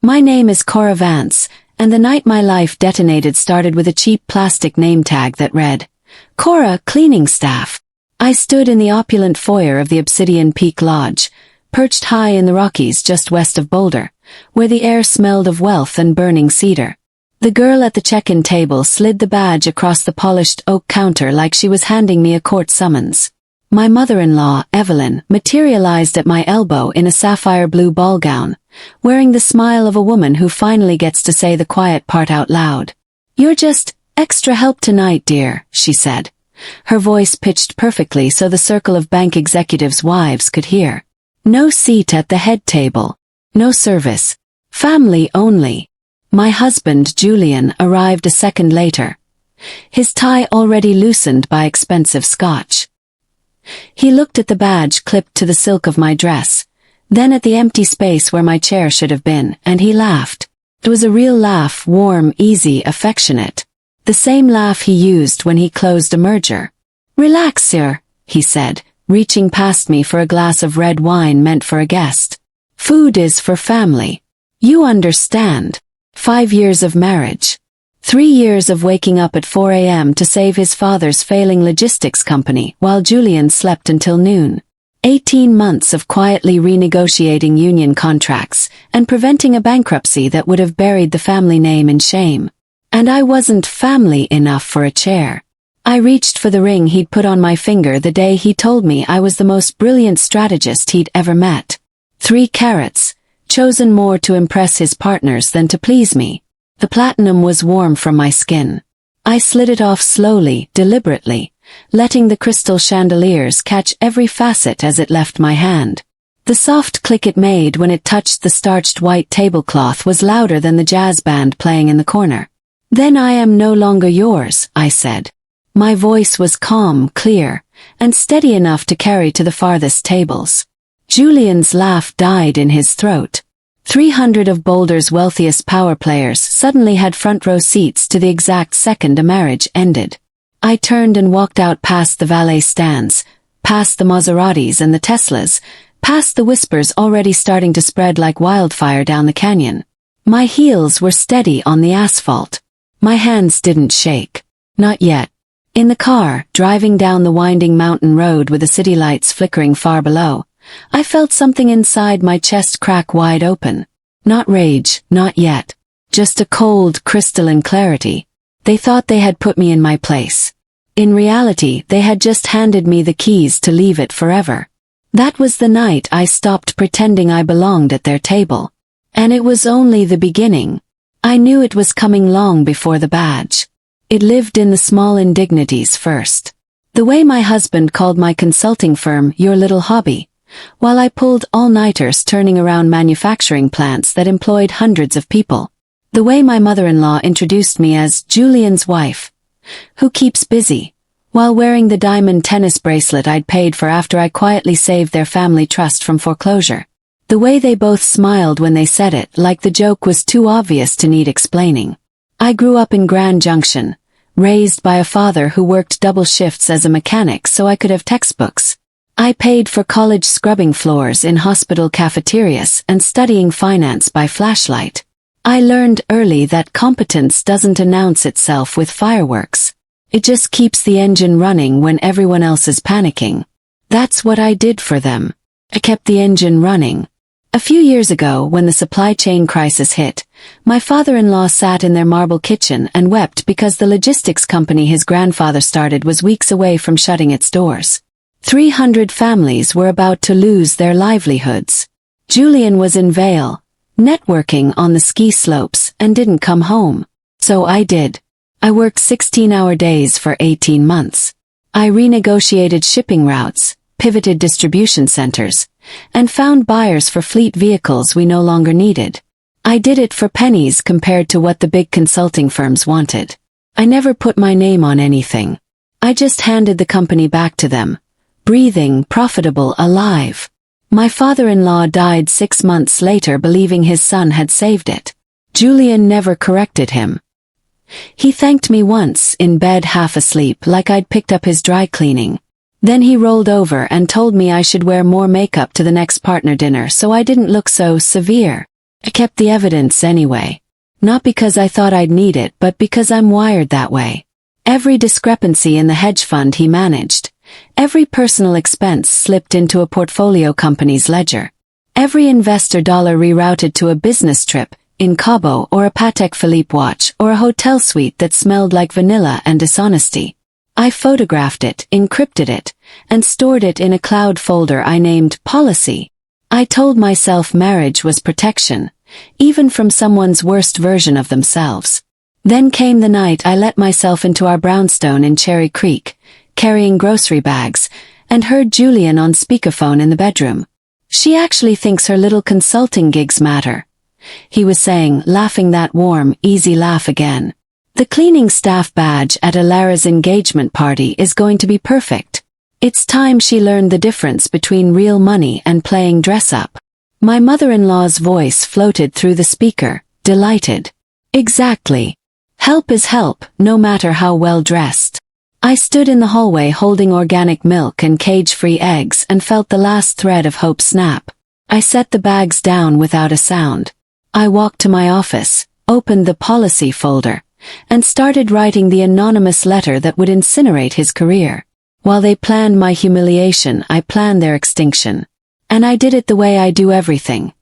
My name is Cora Vance, and the night my life detonated started with a cheap plastic name tag that read, Cora, cleaning staff. I stood in the opulent foyer of the Obsidian Peak Lodge, perched high in the Rockies just west of Boulder, where the air smelled of wealth and burning cedar. The girl at the check-in table slid the badge across the polished oak counter like she was handing me a court summons. My mother-in-law, Evelyn, materialized at my elbow in a sapphire blue ball gown, wearing the smile of a woman who finally gets to say the quiet part out loud. "You're just extra help tonight, dear," she said, her voice pitched perfectly so the circle of bank executives' wives could hear. "No seat at the head table. No service. Family only." My husband, Julian, arrived a second later, his tie already loosened by expensive scotch. He looked at the badge clipped to the silk of my dress, then at the empty space where my chair should have been, and he laughed. It was a real laugh, warm, easy, affectionate. The same laugh he used when he closed a merger. "Relax, sir," he said, reaching past me for a glass of red wine meant for a guest. "Food is for family. You understand. 5 years of marriage. 3 years of waking up at 4 a.m. to save his father's failing logistics company while Julian slept until noon. 18 months of quietly renegotiating union contracts and preventing a bankruptcy that would have buried the family name in shame. And I wasn't family enough for a chair. I reached for the ring he'd put on my finger the day he told me I was the most brilliant strategist he'd ever met. 3 carats, chosen more to impress his partners than to please me. The platinum was warm from my skin. I slid it off slowly, deliberately, letting the crystal chandeliers catch every facet as it left my hand. The soft click it made when it touched the starched white tablecloth was louder than the jazz band playing in the corner. "Then I am no longer yours," I said. My voice was calm, clear, and steady enough to carry to the farthest tables. Julian's laugh died in his throat. 300 of Boulder's wealthiest power players suddenly had front row seats to the exact second a marriage ended. I turned and walked out past the valet stands, past the Maseratis and the Teslas, past the whispers already starting to spread like wildfire down the canyon. My heels were steady on the asphalt. My hands didn't shake. Not yet. In the car, driving down the winding mountain road with the city lights flickering far below, I felt something inside my chest crack wide open. Not rage, not yet. Just a cold, crystalline clarity. They thought they had put me in my place. In reality, they had just handed me the keys to leave it forever. That was the night I stopped pretending I belonged at their table. And it was only the beginning. I knew it was coming long before the badge. It lived in the small indignities first. The way my husband called my consulting firm your little hobby, while I pulled all-nighters turning around manufacturing plants that employed hundreds of people. The way my mother-in-law introduced me as Julian's wife, who keeps busy, while wearing the diamond tennis bracelet I'd paid for after I quietly saved their family trust from foreclosure. The way they both smiled when they said it, like the joke was too obvious to need explaining. I grew up in Grand Junction, raised by a father who worked double shifts as a mechanic so I could have textbooks. I paid for college scrubbing floors in hospital cafeterias and studying finance by flashlight. I learned early that competence doesn't announce itself with fireworks. It just keeps the engine running when everyone else is panicking. That's what I did for them. I kept the engine running. A few years ago, when the supply chain crisis hit, my father-in-law sat in their marble kitchen and wept because the logistics company his grandfather started was weeks away from shutting its doors. 300 families were about to lose their livelihoods. Julian was in Vail, networking on the ski slopes, and didn't come home. So I did. I worked 16-hour days for 18 months. I renegotiated shipping routes, pivoted distribution centers, and found buyers for fleet vehicles we no longer needed. I did it for pennies compared to what the big consulting firms wanted. I never put my name on anything. I just handed the company back to them. Breathing, profitable, alive. My father-in-law died 6 months later believing his son had saved it. Julian never corrected him. He thanked me once, in bed half asleep, like I'd picked up his dry cleaning. Then he rolled over and told me I should wear more makeup to the next partner dinner so I didn't look so severe. I kept the evidence anyway. Not because I thought I'd need it, but because I'm wired that way. Every discrepancy in the hedge fund he managed. Every personal expense slipped into a portfolio company's ledger. Every investor dollar rerouted to a business trip in Cabo or a Patek Philippe watch or a hotel suite that smelled like vanilla and dishonesty. I photographed it, encrypted it, and stored it in a cloud folder I named Policy. I told myself marriage was protection, even from someone's worst version of themselves. Then came the night I let myself into our brownstone in Cherry Creek, carrying grocery bags, and heard Julian on speakerphone in the bedroom. She actually thinks her little consulting gigs matter, he was saying, laughing that warm, easy laugh again. The cleaning staff badge at Alara's engagement party is going to be perfect. It's time she learned the difference between real money and playing dress-up. My mother-in-law's voice floated through the speaker, delighted. Exactly. Help is help, no matter how well dressed. I stood in the hallway holding organic milk and cage-free eggs and felt the last thread of hope snap. I set the bags down without a sound. I walked to my office, opened the policy folder, and started writing the anonymous letter that would incinerate his career. While they planned my humiliation, I planned their extinction. And I did it the way I do everything.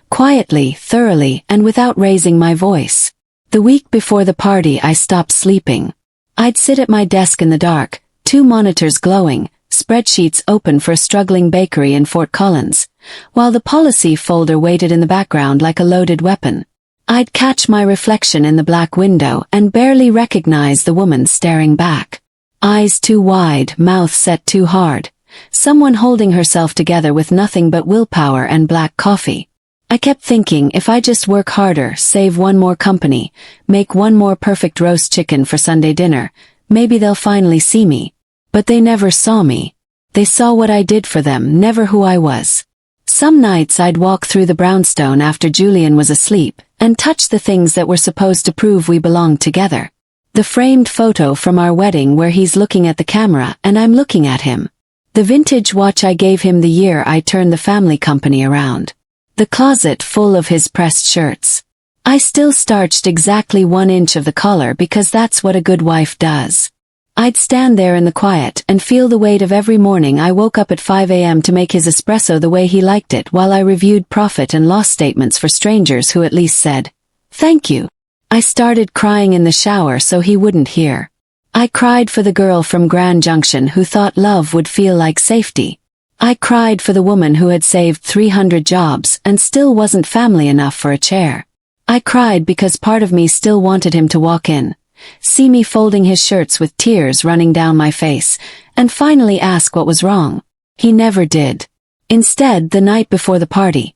Quietly, thoroughly, and without raising my voice. The week before the party I stopped sleeping. I'd sit at my desk in the dark, 2 monitors glowing, spreadsheets open for a struggling bakery in Fort Collins, while the policy folder waited in the background like a loaded weapon. I'd catch my reflection in the black window and barely recognize the woman staring back. Eyes too wide, mouth set too hard. Someone holding herself together with nothing but willpower and black coffee. I kept thinking, if I just work harder, save one more company, make one more perfect roast chicken for Sunday dinner, maybe they'll finally see me. But they never saw me. They saw what I did for them, never who I was. Some nights I'd walk through the brownstone after Julian was asleep, and touch the things that were supposed to prove we belonged together. The framed photo from our wedding where he's looking at the camera and I'm looking at him. The vintage watch I gave him the year I turned the family company around. The closet full of his pressed shirts. I still starched exactly 1 inch of the collar because that's what a good wife does. I'd stand there in the quiet and feel the weight of every morning I woke up at 5 a.m. to make his espresso the way he liked it while I reviewed profit and loss statements for strangers who at least said, "Thank you." I started crying in the shower so he wouldn't hear. I cried for the girl from Grand Junction who thought love would feel like safety. I cried for the woman who had saved 300 jobs and still wasn't family enough for a chair. I cried because part of me still wanted him to walk in, see me folding his shirts with tears running down my face, and finally ask what was wrong. He never did. Instead, the night before the party,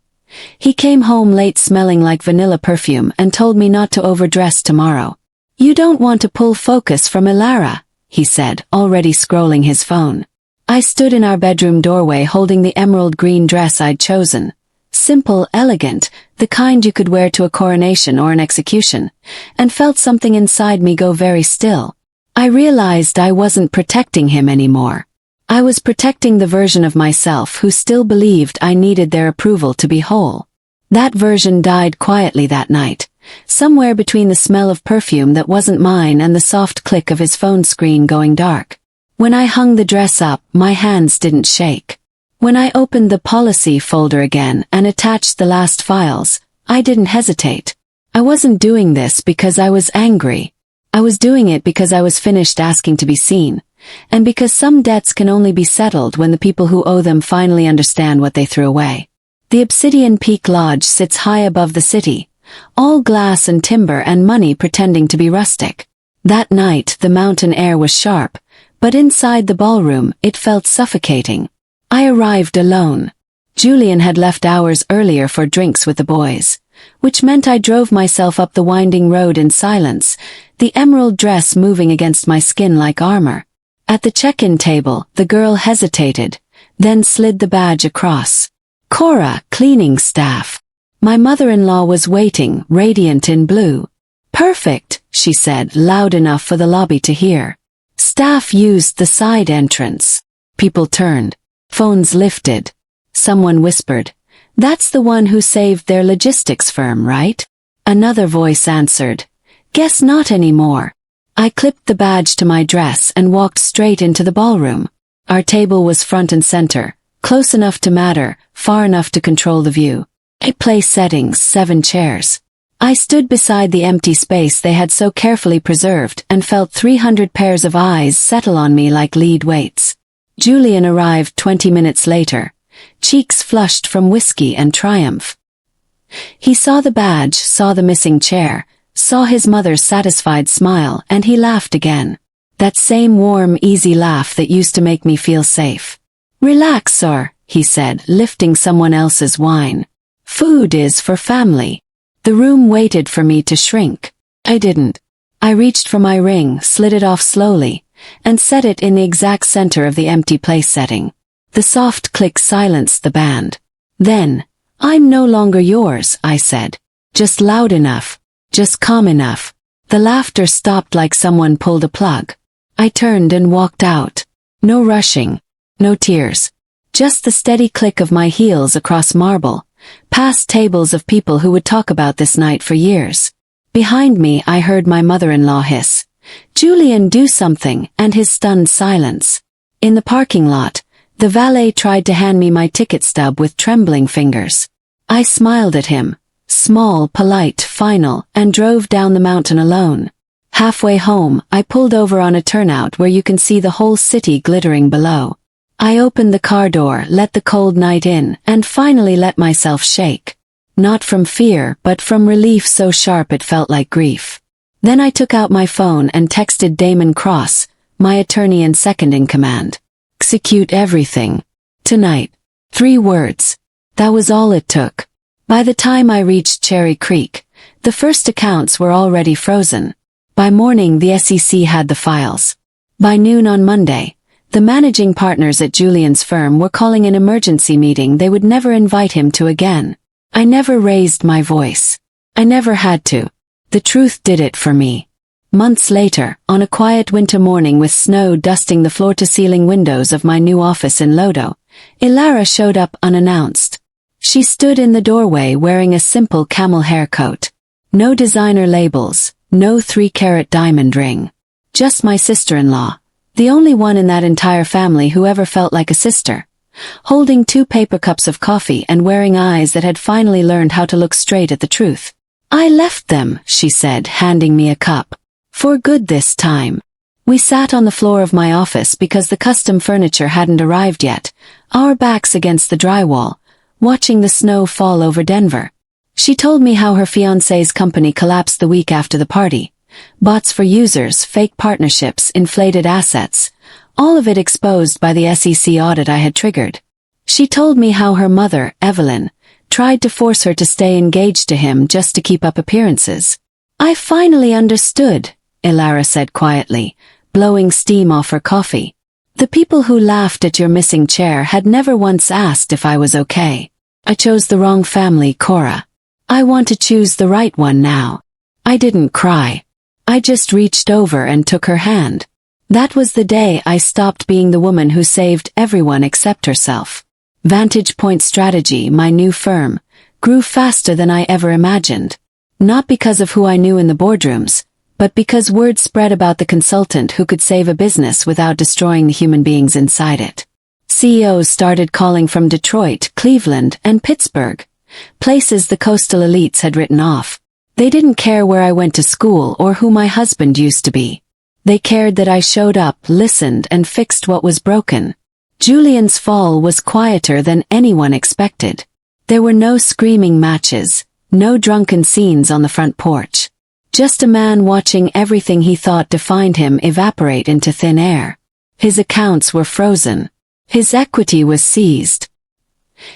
he came home late smelling like vanilla perfume and told me not to overdress tomorrow. "You don't want to pull focus from Alara," he said, already scrolling his phone. I stood in our bedroom doorway holding the emerald green dress I'd chosen. Simple, elegant, the kind you could wear to a coronation or an execution, and felt something inside me go very still. I realized I wasn't protecting him anymore. I was protecting the version of myself who still believed I needed their approval to be whole. That version died quietly that night, somewhere between the smell of perfume that wasn't mine and the soft click of his phone screen going dark. When I hung the dress up, my hands didn't shake. When I opened the policy folder again and attached the last files, I didn't hesitate. I wasn't doing this because I was angry. I was doing it because I was finished asking to be seen, and because some debts can only be settled when the people who owe them finally understand what they threw away. The Obsidian Peak Lodge sits high above the city, all glass and timber and money pretending to be rustic. That night the mountain air was sharp, but inside the ballroom it felt suffocating. I arrived alone. Julian had left hours earlier for drinks with the boys, which meant I drove myself up the winding road in silence, the emerald dress moving against my skin like armor. At the check-in table, the girl hesitated, then slid the badge across. Cora, cleaning staff. My mother-in-law was waiting, radiant in blue. "Perfect," she said, loud enough for the lobby to hear. Staff used the side entrance. People turned. Phones lifted. Someone whispered, That's the one who saved their logistics firm, right? Another voice answered. Guess not anymore. I clipped the badge to my dress and walked straight into the ballroom. Our table was front and center, close enough to matter, far enough to control the view. Place settings, 7 chairs. I stood beside the empty space they had so carefully preserved and felt 300 pairs of eyes settle on me like lead weights. Julian arrived 20 minutes later, cheeks flushed from whiskey and triumph. He saw the badge, saw the missing chair, saw his mother's satisfied smile, and he laughed again. That same warm, easy laugh that used to make me feel safe. Relax, sir, he said, lifting someone else's wine. Food is for family. The room waited for me to shrink. I didn't. I reached for my ring, slid it off slowly, and set it in the exact center of the empty place setting. The soft click silenced the band. Then, I'm no longer yours, I said. Just loud enough. Just calm enough. The laughter stopped like someone pulled a plug. I turned and walked out. No rushing. No tears. Just the steady click of my heels across marble, past tables of people who would talk about this night for years. Behind me I heard my mother-in-law hiss, Julian, do something, and his stunned silence. In the parking lot, the valet tried to hand me my ticket stub with trembling fingers. I smiled at him, small, polite, final, and drove down the mountain alone. Halfway home, I pulled over on a turnout where you can see the whole city glittering below. I opened the car door, let the cold night in, and finally let myself shake. Not from fear, but from relief so sharp it felt like grief. Then I took out my phone and texted Damon Cross, my attorney and second-in-command. Execute everything. Tonight. 3 words. That was all it took. By the time I reached Cherry Creek, the first accounts were already frozen. By morning the SEC had the files. By noon on Monday, the managing partners at Julian's firm were calling an emergency meeting they would never invite him to again. I never raised my voice. I never had to. The truth did it for me. Months later, on a quiet winter morning with snow dusting the floor-to-ceiling windows of my new office in Lodo, Ilara showed up unannounced. She stood in the doorway wearing a simple camel hair coat. No designer labels, no 3-carat diamond ring. Just my sister-in-law. The only one in that entire family who ever felt like a sister, holding 2 paper cups of coffee and wearing eyes that had finally learned how to look straight at the truth. I left them, she said, handing me a cup. For good this time. We sat on the floor of my office because the custom furniture hadn't arrived yet, our backs against the drywall, watching the snow fall over Denver. She told me how her fiancé's company collapsed the week after the party. Bots for users, fake partnerships, inflated assets, all of it exposed by the SEC audit I had triggered. She told me how her mother, Evelyn, tried to force her to stay engaged to him just to keep up appearances. I finally understood, Ilara said quietly, blowing steam off her coffee. The people who laughed at your missing chair had never once asked if I was okay. I chose the wrong family, Cora. I want to choose the right one now. I didn't cry. I just reached over and took her hand. That was the day I stopped being the woman who saved everyone except herself. Vantage Point Strategy, my new firm, grew faster than I ever imagined. Not because of who I knew in the boardrooms, but because word spread about the consultant who could save a business without destroying the human beings inside it. CEOs started calling from Detroit, Cleveland, and Pittsburgh, places the coastal elites had written off. They didn't care where I went to school or who my husband used to be. They cared that I showed up, listened, and fixed what was broken. Julian's fall was quieter than anyone expected. There were no screaming matches, no drunken scenes on the front porch. Just a man watching everything he thought defined him evaporate into thin air. His accounts were frozen. His equity was seized.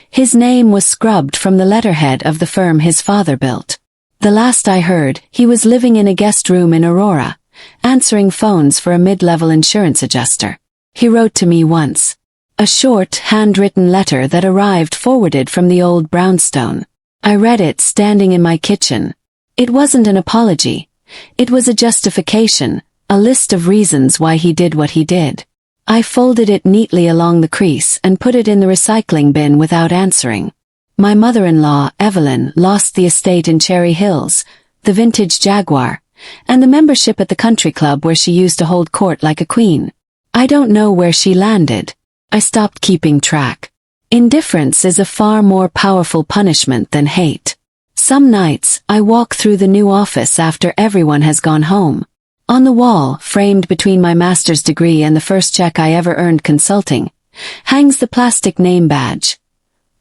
His name was scrubbed from the letterhead of the firm his father built. The last I heard, he was living in a guest room in Aurora, answering phones for a mid-level insurance adjuster. He wrote to me once. A short, handwritten letter that arrived forwarded from the old brownstone. I read it standing in my kitchen. It wasn't an apology. It was a justification, a list of reasons why he did what he did. I folded it neatly along the crease and put it in the recycling bin without answering. My mother-in-law, Evelyn, lost the estate in Cherry Hills, the vintage Jaguar, and the membership at the country club where she used to hold court like a queen. I don't know where she landed. I stopped keeping track. Indifference is a far more powerful punishment than hate. Some nights, I walk through the new office after everyone has gone home. On the wall, framed between my master's degree and the first check I ever earned consulting, hangs the plastic name badge.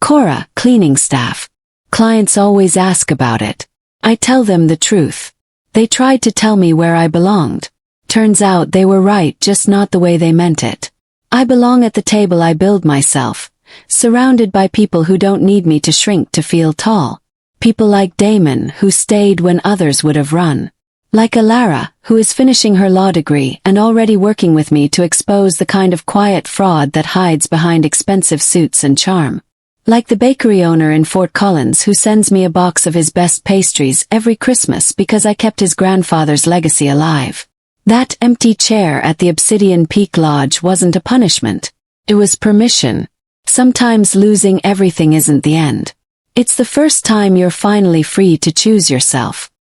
Cora, cleaning staff. Clients always ask about it. I tell them the truth. They tried to tell me where I belonged. Turns out they were right, just not the way they meant it. I belong at the table I build myself, surrounded by people who don't need me to shrink to feel tall. People like Damon, who stayed when others would have run. Like Alara, who is finishing her law degree and already working with me to expose the kind of quiet fraud that hides behind expensive suits and charm. Like the bakery owner in Fort Collins who sends me a box of his best pastries every Christmas because I kept his grandfather's legacy alive. That empty chair at the Obsidian Peak Lodge wasn't a punishment. It was permission. Sometimes losing everything isn't the end. It's the first time you're finally free to choose yourself.